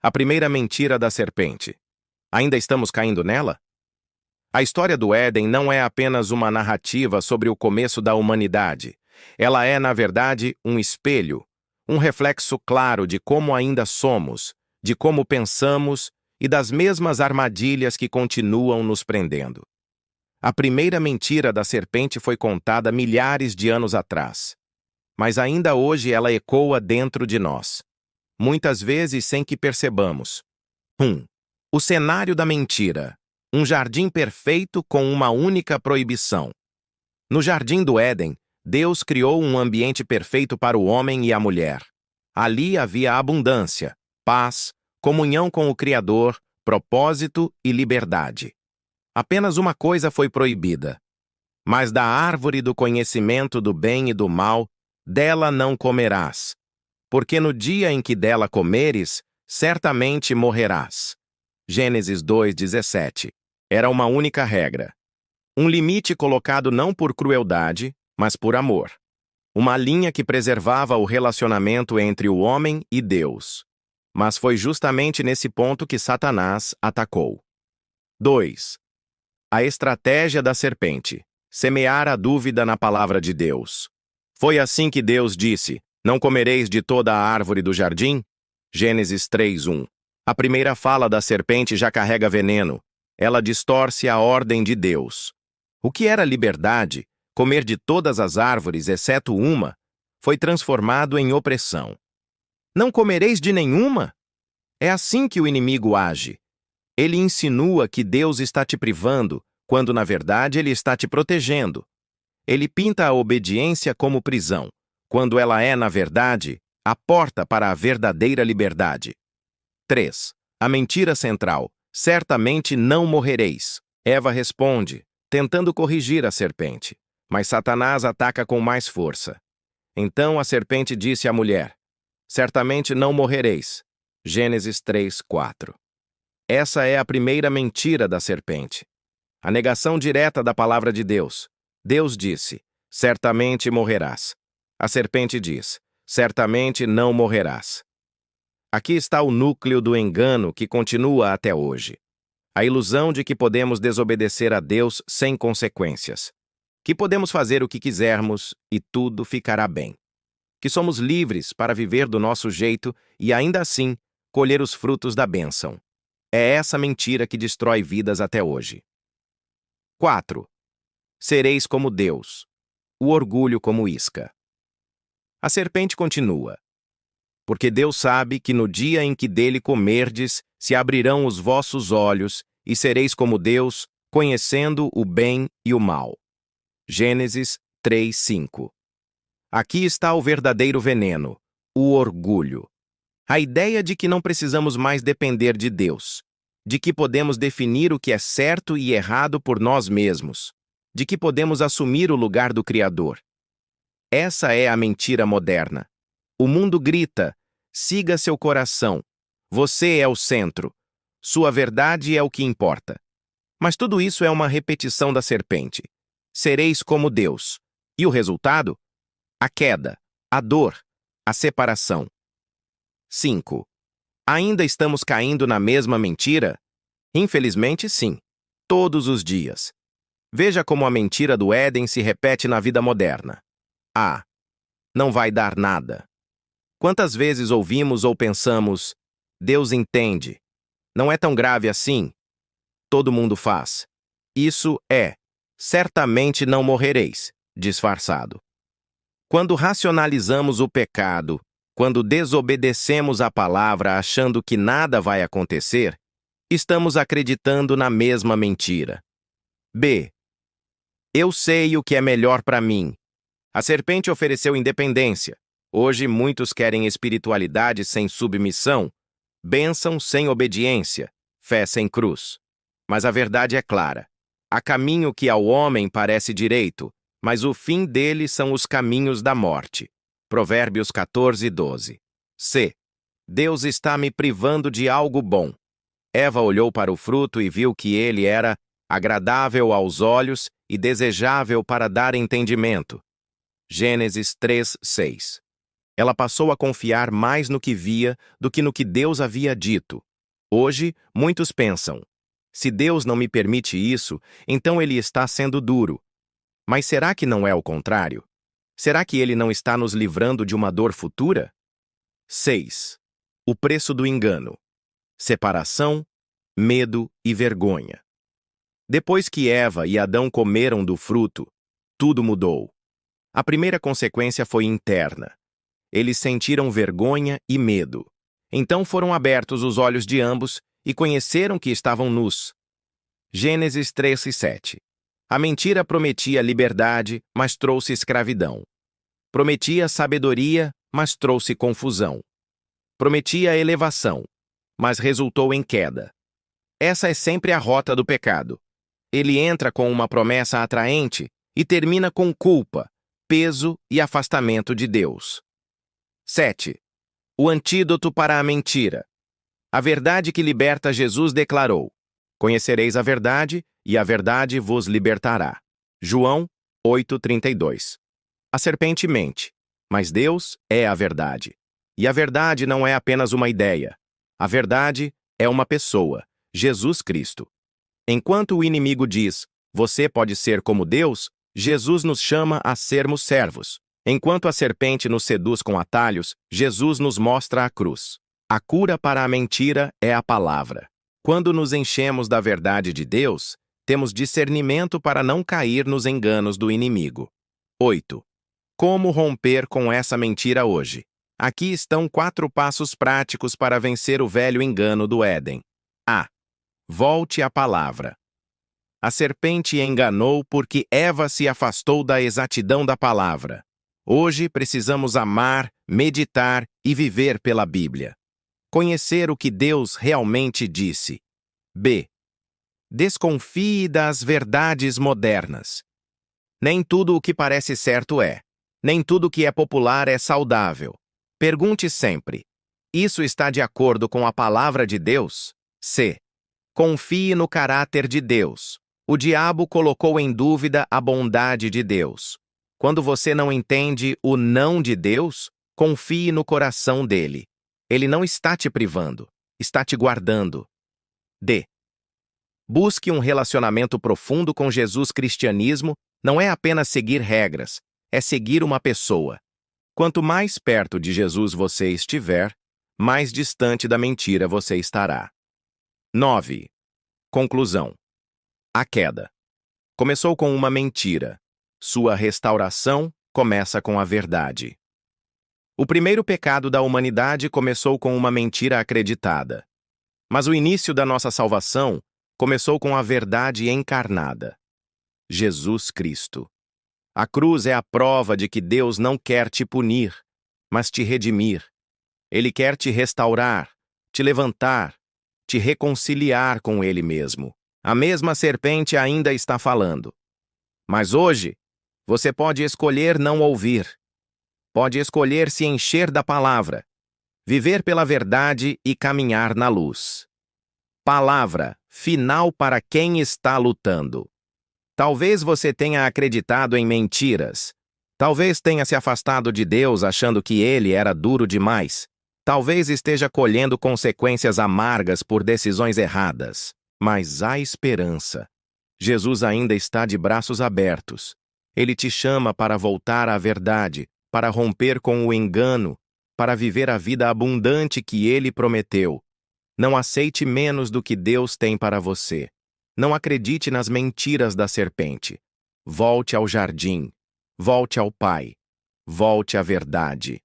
A primeira mentira da serpente. Ainda estamos caindo nela? A história do Éden não é apenas uma narrativa sobre o começo da humanidade. Ela é, na verdade, um espelho, um reflexo claro de como ainda somos, de como pensamos e das mesmas armadilhas que continuam nos prendendo. A primeira mentira da serpente foi contada milhares de anos atrás, mas ainda hoje ela ecoa dentro de nós, muitas vezes sem que percebamos. 1. O cenário da mentira. Um jardim perfeito com uma única proibição. No jardim do Éden, Deus criou um ambiente perfeito para o homem e a mulher. Ali havia abundância, paz, comunhão com o Criador, propósito e liberdade. Apenas uma coisa foi proibida. Mas da árvore do conhecimento do bem e do mal, dela não comerás, porque no dia em que dela comeres, certamente morrerás. Gênesis 2:17. Era uma única regra. Um limite colocado não por crueldade, mas por amor. Uma linha que preservava o relacionamento entre o homem e Deus. Mas foi justamente nesse ponto que Satanás atacou. 2. A estratégia da serpente. Semear a dúvida na palavra de Deus. Foi assim que Deus disse: "Não comereis de toda a árvore do jardim?" Gênesis 3:1. A primeira fala da serpente já carrega veneno. Ela distorce a ordem de Deus. O que era liberdade, comer de todas as árvores exceto uma, foi transformado em opressão. Não comereis de nenhuma? É assim que o inimigo age. Ele insinua que Deus está te privando, quando na verdade ele está te protegendo. Ele pinta a obediência como prisão, quando ela é, na verdade, a porta para a verdadeira liberdade. 3. A mentira central. Certamente não morrereis. Eva responde, tentando corrigir a serpente, mas Satanás ataca com mais força. Então a serpente disse à mulher: "Certamente não morrereis." Gênesis 3:4. Essa é a primeira mentira da serpente. A negação direta da palavra de Deus. Deus disse: "Certamente morrerás." A serpente diz: "Certamente não morrerás." Aqui está o núcleo do engano que continua até hoje. A ilusão de que podemos desobedecer a Deus sem consequências. Que podemos fazer o que quisermos e tudo ficará bem. Que somos livres para viver do nosso jeito e, ainda assim, colher os frutos da bênção. É essa mentira que destrói vidas até hoje. 4. Sereis como Deus. O orgulho como isca. A serpente continua. Porque Deus sabe que no dia em que dele comerdes, se abrirão os vossos olhos, e sereis como Deus, conhecendo o bem e o mal. Gênesis 3:5. Aqui está o verdadeiro veneno, o orgulho. A ideia de que não precisamos mais depender de Deus, de que podemos definir o que é certo e errado por nós mesmos, de que podemos assumir o lugar do Criador. Essa é a mentira moderna. O mundo grita: siga seu coração. Você é o centro. Sua verdade é o que importa. Mas tudo isso é uma repetição da serpente. Sereis como Deus. E o resultado? A queda, a dor, a separação. 5. Ainda estamos caindo na mesma mentira? Infelizmente, sim. Todos os dias. Veja como a mentira do Éden se repete na vida moderna. A. Não vai dar nada. Quantas vezes ouvimos ou pensamos: Deus entende. Não é tão grave assim. Todo mundo faz. Isso é: certamente não morrereis, disfarçado. Quando racionalizamos o pecado, quando desobedecemos a palavra achando que nada vai acontecer, estamos acreditando na mesma mentira. B. Eu sei o que é melhor para mim. A serpente ofereceu independência. Hoje muitos querem espiritualidade sem submissão, bênção sem obediência, fé sem cruz. Mas a verdade é clara. Há caminho que ao homem parece direito, mas o fim dele são os caminhos da morte. Provérbios 14:12. C. Deus está me privando de algo bom. Eva olhou para o fruto e viu que ele era agradável aos olhos e desejável para dar entendimento. Gênesis 3:6. Ela passou a confiar mais no que via do que no que Deus havia dito. Hoje, muitos pensam: se Deus não me permite isso, então ele está sendo duro. Mas será que não é o contrário? Será que ele não está nos livrando de uma dor futura? 6. O preço do engano: separação, medo e vergonha. Depois que Eva e Adão comeram do fruto, tudo mudou. A primeira consequência foi interna. Eles sentiram vergonha e medo. Então foram abertos os olhos de ambos e conheceram que estavam nus. Gênesis 3:7. A mentira prometia liberdade, mas trouxe escravidão. Prometia sabedoria, mas trouxe confusão. Prometia elevação, mas resultou em queda. Essa é sempre a rota do pecado. Ele entra com uma promessa atraente e termina com culpa, peso e afastamento de Deus. 7. O antídoto para a mentira. A verdade que liberta Jesus declarou: conhecereis a verdade, e a verdade vos libertará. João 8:32. A serpente mente, mas Deus é a verdade. E a verdade não é apenas uma ideia. A verdade é uma pessoa, Jesus Cristo. Enquanto o inimigo diz: você pode ser como Deus, Jesus nos chama a sermos servos. Enquanto a serpente nos seduz com atalhos, Jesus nos mostra a cruz. A cura para a mentira é a palavra. Quando nos enchemos da verdade de Deus, temos discernimento para não cair nos enganos do inimigo. 8. Como romper com essa mentira hoje? Aqui estão 4 passos práticos para vencer o velho engano do Éden. A. Volte à palavra. A serpente enganou porque Eva se afastou da exatidão da palavra. Hoje precisamos amar, meditar e viver pela Bíblia. Conhecer o que Deus realmente disse. B. Desconfie das verdades modernas. Nem tudo o que parece certo é. Nem tudo o que é popular é saudável. Pergunte sempre: isso está de acordo com a palavra de Deus? C. Confie no caráter de Deus. O diabo colocou em dúvida a bondade de Deus. Quando você não entende o não de Deus, confie no coração dele. Ele não está te privando, está te guardando. D. Busque um relacionamento profundo com Jesus. Cristianismo não é apenas seguir regras, é seguir uma pessoa. Quanto mais perto de Jesus você estiver, mais distante da mentira você estará. 9. Conclusão. A queda começou com uma mentira. Sua restauração começa com a verdade. O primeiro pecado da humanidade começou com uma mentira acreditada. Mas o início da nossa salvação começou com a verdade encarnada. Jesus Cristo. A cruz é a prova de que Deus não quer te punir, mas te redimir. Ele quer te restaurar, te levantar, te reconciliar com Ele mesmo. A mesma serpente ainda está falando. Mas hoje, você pode escolher não ouvir. Pode escolher se encher da palavra, viver pela verdade e caminhar na luz. Palavra final para quem está lutando. Talvez você tenha acreditado em mentiras. Talvez tenha se afastado de Deus achando que Ele era duro demais. Talvez esteja colhendo consequências amargas por decisões erradas. Mas há esperança. Jesus ainda está de braços abertos. Ele te chama para voltar à verdade, para romper com o engano, para viver a vida abundante que Ele prometeu. Não aceite menos do que Deus tem para você. Não acredite nas mentiras da serpente. Volte ao jardim. Volte ao Pai. Volte à verdade.